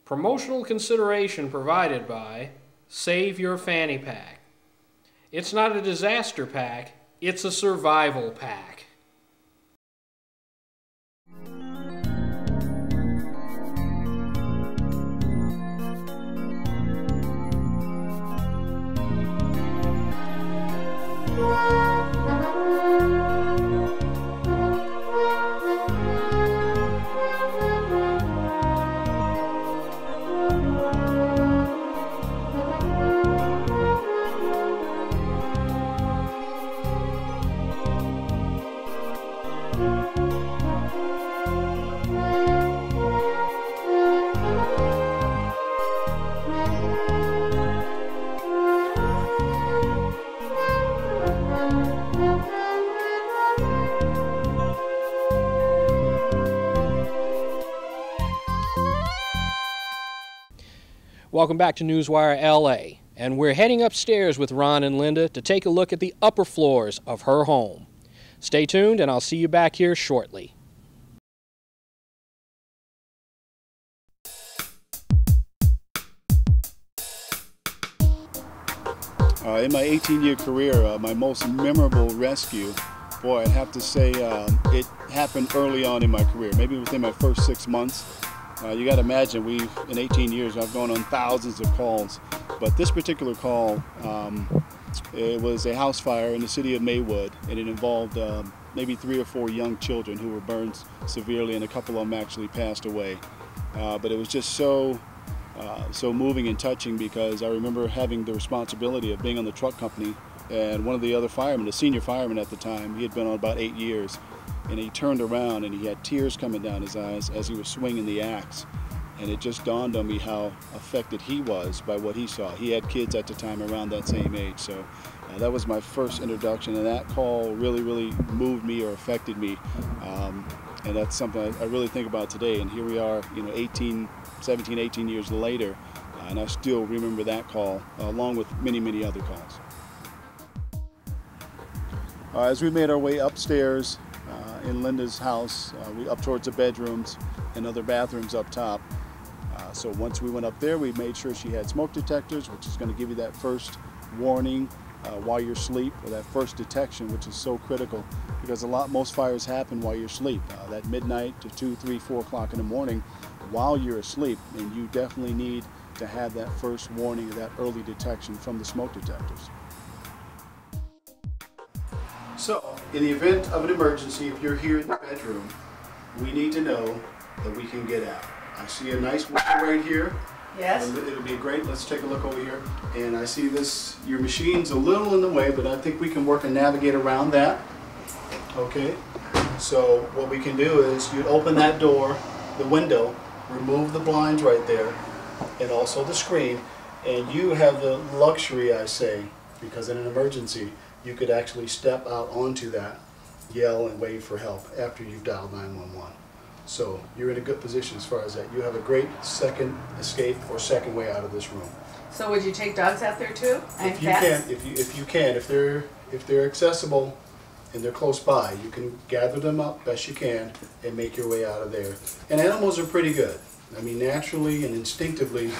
Promotional consideration provided by Save Your Fanny Pack. It's not a disaster pack, it's a survival pack. Welcome back to Newswire LA, and we're heading upstairs with Ron and Linda to take a look at the upper floors of her home. Stay tuned, and I'll see you back here shortly. In my 18-year career, my most memorable rescue, boy, I'd have to say it happened early on in my career, maybe within my first 6 months. You got to imagine, in 18 years, I've gone on thousands of calls, but this particular call, it was a house fire in the city of Maywood, and it involved maybe 3 or 4 young children who were burned severely, and a couple of them actually passed away. But it was just so moving and touching, because I remember having the responsibility of being on the truck company, and one of the other firemen, the senior fireman at the time, he had been on about 8 years, and he turned around and he had tears coming down his eyes as he was swinging the axe. And it just dawned on me how affected he was by what he saw. He had kids at the time around that same age, so that was my first introduction, and that call really moved me or affected me. And that's something I really think about today. And here we are, 17, 18 years later, and I still remember that call, along with many other calls. As we made our way upstairs in Linda's house, we up towards the bedrooms and other bathrooms up top. So once we went up there, we made sure she had smoke detectors, which is going to give you that first warning while you're asleep, or that first detection, which is so critical, because most fires happen while you're asleep, that midnight to 2, 3, 4 o'clock in the morning while you're asleep, and you definitely need to have that first warning, that early detection from the smoke detectors. So, in the event of an emergency, if you're here in the bedroom, we need to know that we can get out. I see a nice window right here. Yes. It'll be great. Let's take a look over here. And I see your machine's a little in the way, but I think we can work and navigate around that. Okay. So what we can do is you open that door, the window, remove the blinds right there, and also the screen, and you have the luxury, I say, because in an emergency, you could actually step out onto that, yell and wave for help after you've dialed 911. So you're in a good position as far as that. You have a great second escape or second way out of this room. So would you take dogs out there too? If you can, if they're accessible and they're close by, you can gather them up best you can and make your way out of there. And animals are pretty good. I mean, naturally and instinctively,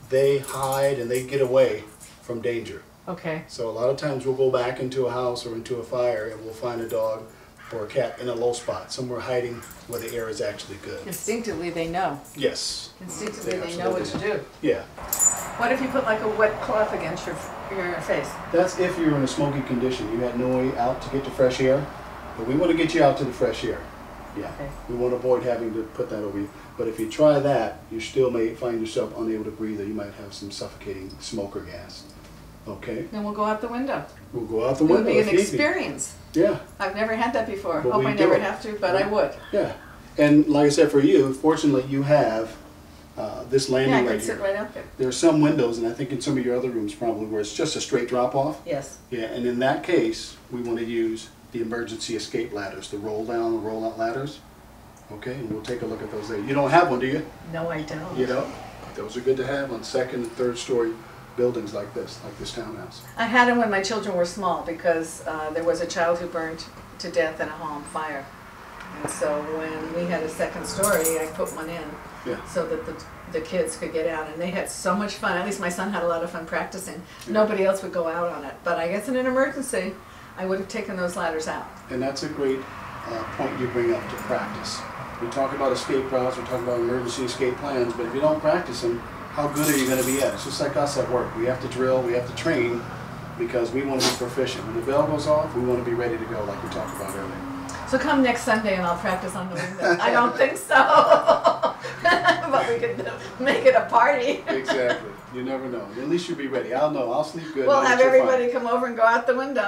they hide and they get away from danger. Okay. So a lot of times we'll go back into a house or into a fire and we'll find a dog or a cat in a low spot, somewhere hiding where the air is actually good. Instinctively they know. Yes. Instinctively they know what to do. Yeah. What if you put like a wet cloth against your face? That's if you're in a smoky condition. You had no way out to get to fresh air, but we want to get you out to the fresh air. Yeah. Okay. We want to avoid having to put that over you. But if you try that, you still may find yourself unable to breathe, or you might have some suffocating smoke or gas. Okay. Then we'll go out the window. We'll go out the window. It would be an experience. Yeah. I've never had that before. Hope I never have to, but I would. Yeah. And like I said, for you, fortunately, you have this landing right here. Yeah, I can sit right up there. There are some windows, and I think in some of your other rooms probably, where it's just a straight drop-off. Yes. Yeah, and in that case, we want to use the emergency escape ladders, the roll-down and roll-out ladders. Okay, and we'll take a look at those there. You don't have one, do you? No, I don't. You don't? Those are good to have on second and third story buildings like this townhouse. I had them when my children were small, because there was a child who burned to death in a home fire. And so when we had a second story, I put one in so that the kids could get out. And they had so much fun. At least my son had a lot of fun practicing. Nobody else would go out on it. But I guess in an emergency, I would have taken those ladders out. And that's a great point you bring up to practice. We talk about escape routes, we talk about emergency escape plans, but if you don't practice them, how good are you going to be at it? It's just like us at work. We have to drill, we have to train, because we want to be proficient. When the bell goes off, we want to be ready to go, like we talked about earlier. So come next Sunday and I'll practice on the window. I don't think so. But we could make it a party. Exactly. You never know. At least you'll be ready. I'll know. I'll sleep good. We'll have everybody come over and go out the window.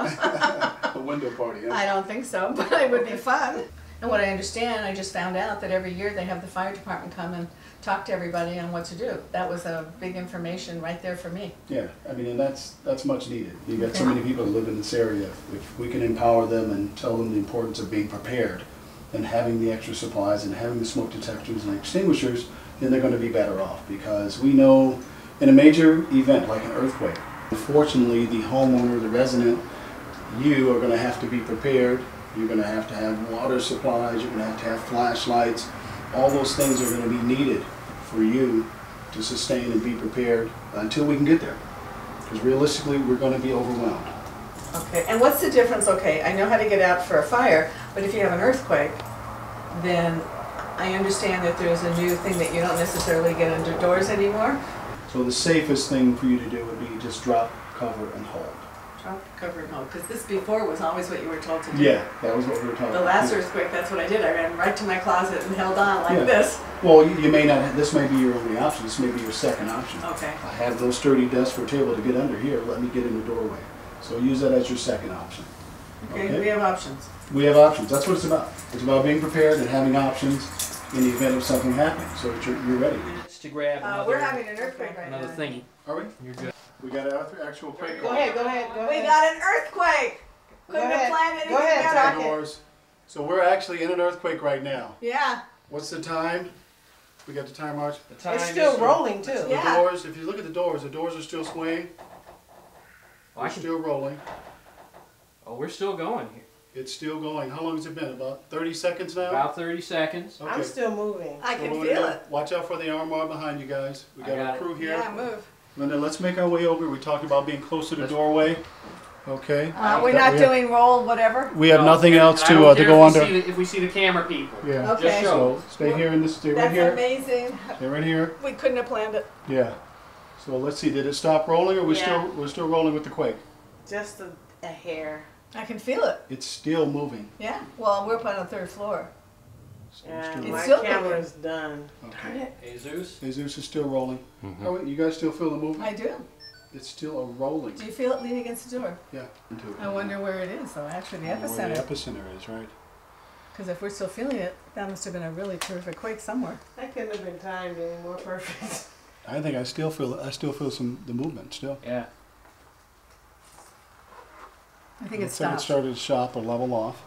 A window party, huh? I don't think so, but it would be fun. And what I understand, I just found out that every year they have the fire department come and talk to everybody on what to do. That was a big information right there for me. Yeah, I mean, and that's much needed. You got so many people that live in this area. If we can empower them and tell them the importance of being prepared and having the extra supplies and having the smoke detectors and extinguishers, then they're going to be better off, because we know in a major event like an earthquake, unfortunately the homeowner, the resident, you are going to have to be prepared. You're going to have water supplies, you're going to have flashlights. All those things are going to be needed for you to sustain and be prepared until we can get there. Because realistically, we're going to be overwhelmed. Okay, and what's the difference? Okay, I know how to get out for a fire, but if you have an earthquake, then I understand that there's a new thing that you don't necessarily get under doors anymore. So the safest thing for you to do would be just drop, cover, and hold. Drop, cover, and hold. Because this before was always what you were told to do. Yeah, that was what we were talking about. The last earthquake, that's what I did. I ran right to my closet and held on like this. Well, you may not, this may be your only option. This may be your second option. Okay. I have no sturdy desk or table to get under here. Let me get in the doorway. So use that as your second option. Okay, we have options. We have options. That's what it's about. It's about being prepared and having options in the event of something happening, so that you're ready. To grab another, we're having an earthquake right another now. thingy. Are we? You're good. We got an actual quake. Go ahead, go ahead, go ahead. We got an earthquake! Couldn't have planned anything better. Doors. So we're actually in an earthquake right now. Yeah. What's the time? We got the time, March? The time It's still is rolling too. The Yeah. doors, if you look at the doors are still swaying. Well, They're still rolling. Oh, we're still going here. It's still going. How long has it been? About 30 seconds now? About 30 seconds. Okay. I'm still moving. I can So feel it. watch out for the armoire behind you guys. We got got a crew here. Yeah, move. Linda, let's make our way over. We talked about being close to the doorway. Okay. We're not doing roll whatever? We have No, nothing else and I don't to care go if we under. see if we see the camera people. Yeah. Okay. Just show. So stay here in this. Stay right That's here. amazing. Stay right here. We couldn't have planned it. Yeah. So let's see. Did it stop rolling, or Yeah. we're still rolling with the quake? Just a hair. I can feel it. It's still moving. Yeah. Well, we're up on the third floor. So we're And still my still camera's done. okay. Jesus. Jesus is still rolling. Oh, you guys still feel the movement? I do. It's still a rolling. Do you feel it leaning against the door? Yeah. Into it. I wonder where it is, though. Actually, the Where the epicenter. epicenter is, right? Because if we're still feeling it, that must have been a really terrific quake somewhere. That couldn't have been timed any more perfect. I think I still feel the movement still. Yeah. I think it Looks like it stopped. started to stop or level off.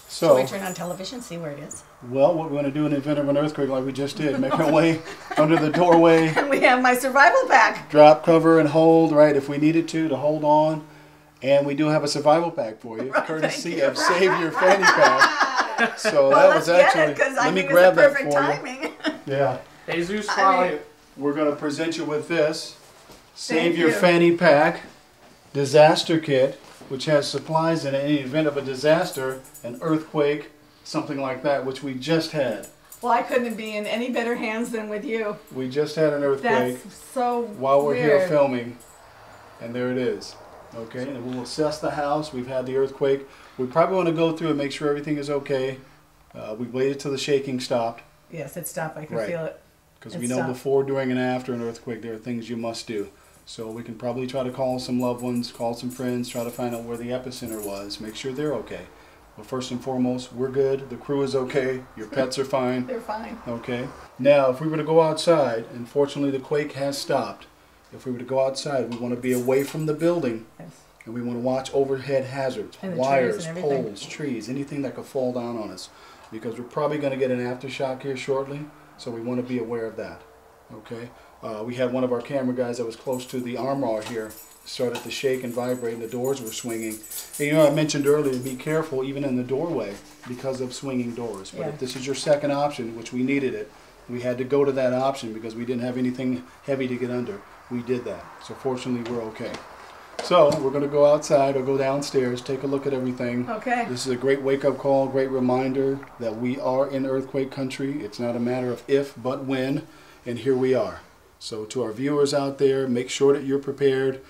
Shall we So, turn on television, see where it is? well, what we're going to do in the event of an earthquake like we just did, make our way under the doorway, And we have my survival pack. drop, cover, and hold, right, if we needed to hold on. And we do have a survival pack for you, courtesy of Save Your Fanny Pack. So Well, that was let's get actually, it, because I let me think it's grab the that perfect for timing. you. Yeah. Jesus, I follow. mean- We're going to present you with this Save Thank Your you. Fanny Pack disaster kit, which has supplies in any event of a disaster, an earthquake, something like that, which we just had. Well, I couldn't be in any better hands than with you. We just had an earthquake That's so while we're here weird. filming, and there it is. Okay, and we'll assess the house. We've had the earthquake. We probably want to go through and make sure everything is okay. We waited till the shaking stopped, Yes, it stopped. I can Right. feel it. because It we know stopped. before, during, and after an earthquake, there are things you must do. So we can probably try to call some loved ones, call some friends, try to find out where the epicenter was, make sure they're okay. But first and foremost, we're good. The crew is okay. Your pets are fine. They're fine. Okay. Now, if we were to go outside, unfortunately the quake has stopped. If we were to go outside, we want to be away from the building, Yes. and we want to watch overhead hazards, And the trees wires, and everything. poles, trees, anything that could fall down on us, because we're probably going to get an aftershock here shortly. So we want to be aware of that. Okay. We had one of our camera guys that was close to the armoire here started to shake and vibrate, and the doors were swinging. And, you know, I mentioned earlier, be careful even in the doorway because of swinging doors. But if this is your second option, which we needed it, we had to go to that option because we didn't have anything heavy to get under. We did that. So fortunately, we're okay. So we're going to go outside or go downstairs, take a look at everything. Okay. This is a great wake-up call, great reminder that we are in earthquake country. It's not a matter of if, but when, and here we are. So to our viewers out there, make sure that you're prepared.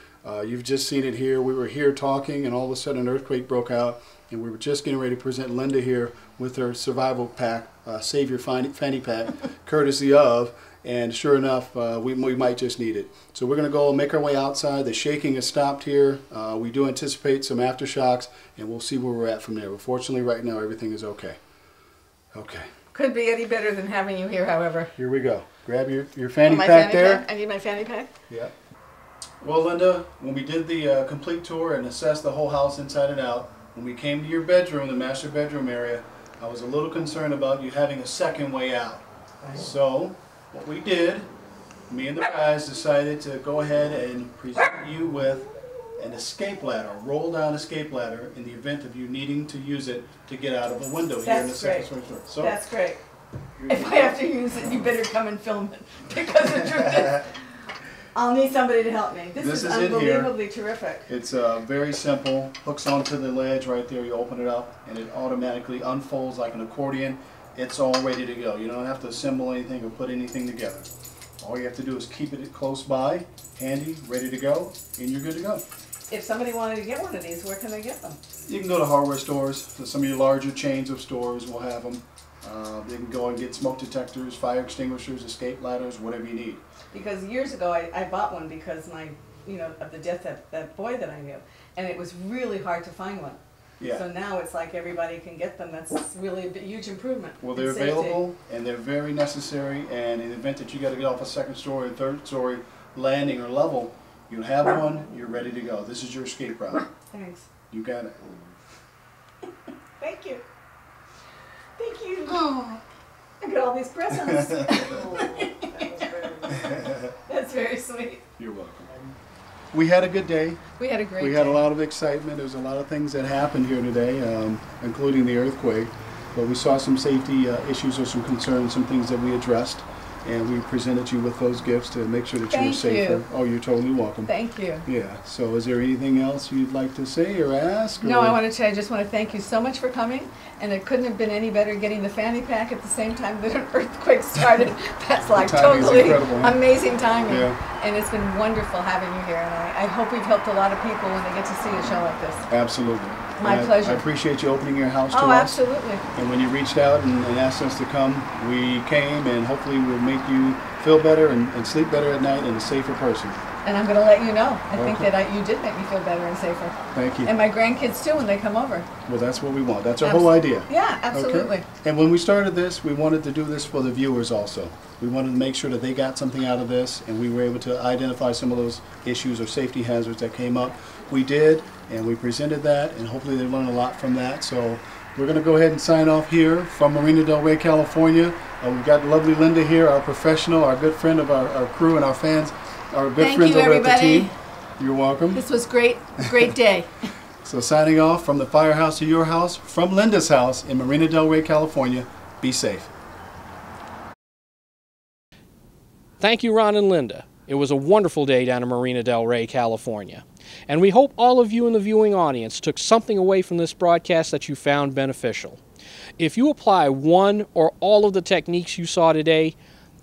You've just seen it here. We were here talking, and all of a sudden an earthquake broke out, and we were just getting ready to present Linda here with her survival pack, Save Your Fanny Pack, courtesy of. And sure enough, we might just need it. So we're going to go make our way outside. The shaking has stopped here. We do anticipate some aftershocks, and we'll see where we're at from there. But fortunately, right now, everything is okay. Okay. Could be any better than having you here, however. Here we go. Grab your fanny pack there. I need my fanny pack. Yeah. Well, Linda, when we did the complete tour and assessed the whole house inside and out, when we came to your bedroom, the master bedroom area, I was a little concerned about you having a second way out. So what we did, me and the guys decided to go ahead and present you with an escape ladder, a roll-down escape ladder in the event of you needing to use it to get out of a window here in the second story store. So that's great. If I have to use it, you better come and film it, because the truth is, I'll need somebody to help me. This is unbelievably terrific. It's very simple. Hooks onto the ledge right there. You open it up, and it automatically unfolds like an accordion. It's all ready to go. You don't have to assemble anything or put anything together. All you have to do is keep it close by, handy, ready to go, and you're good to go. If somebody wanted to get one of these, where can they get them? You can go to hardware stores. So some of your larger chains of stores will have them. They can go and get smoke detectors, fire extinguishers, escape ladders, whatever you need. Because years ago I bought one because of the death of that boy that I knew, and it was really hard to find one. Yeah. So now it's like everybody can get them. That's really a huge improvement. Well, they're available and they're very necessary. And in the event that you got to get off a second story or third story landing or level, you have one. You're ready to go. This is your escape route. Thanks. You got it. Thank you. Thank you. Oh, I got all these presents. That's very sweet. You're welcome. We had a good day. We had a great day. We had a lot of excitement. There's a lot of things that happened here today, including the earthquake. But we saw some safety issues or some concerns, some things that we addressed. And we presented you with those gifts to make sure that you were safer. You. Oh, you're totally welcome. Thank you. Yeah. So is there anything else you'd like to say or ask? No, I just want to thank you so much for coming. And it couldn't have been any better getting the fanny pack at the same time that an earthquake started. That's like totally amazing timing. Yeah. And it's been wonderful having you here. And I hope we've helped a lot of people when they get to see a show like this. Absolutely. My pleasure. I appreciate you opening your house to us. Oh, absolutely. And when you reached out and asked us to come, we came, and hopefully we'll make you feel better and sleep better at night and a safer person. And I'm going to let you know. I think that you did make me feel better and safer. Thank you. And my grandkids too when they come over. Well, that's what we want. That's our whole idea. Yeah, absolutely. Okay? And when we started this, we wanted to do this for the viewers also. We wanted to make sure that they got something out of this, and we were able to identify some of those issues or safety hazards that came up. We did, and we presented that, and hopefully they learned a lot from that. So we're going to go ahead and sign off here from Marina Del Rey, California. We've got lovely Linda here, our professional, our good friend of our crew and our fans, our good friends over at the team. You're welcome. This was great, great day. So signing off from the Firehouse to your house, from Linda's house in Marina Del Rey, California. Be safe. Thank you, Ron and Linda. It was a wonderful day down in Marina Del Rey, California. And we hope all of you in the viewing audience took something away from this broadcast that you found beneficial. If you apply one or all of the techniques you saw today,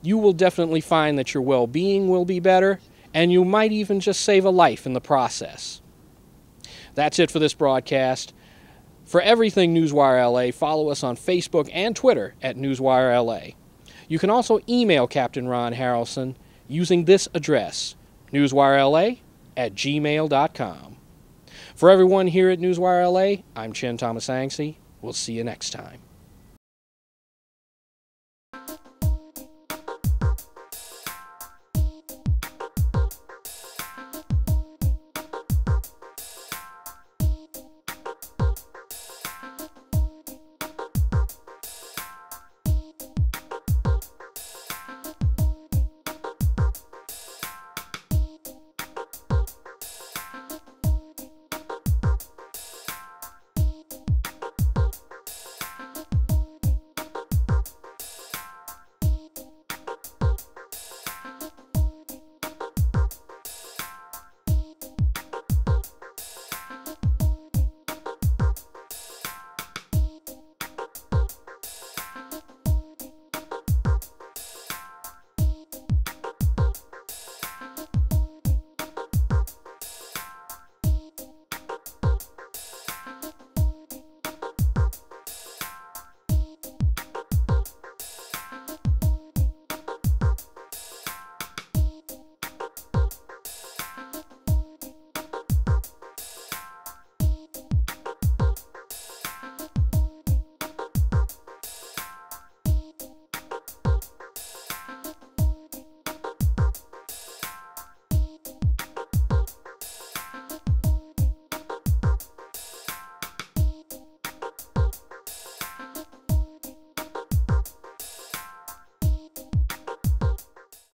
you will definitely find that your well-being will be better, and you might even just save a life in the process. That's it for this broadcast. For everything Newswire LA, follow us on Facebook and Twitter at Newswire LA. You can also email Captain Ron Haralson using this address, newswirela@gmail.com. For everyone here at Newswire LA, I'm Chen Thomas Angsi. We'll see you next time.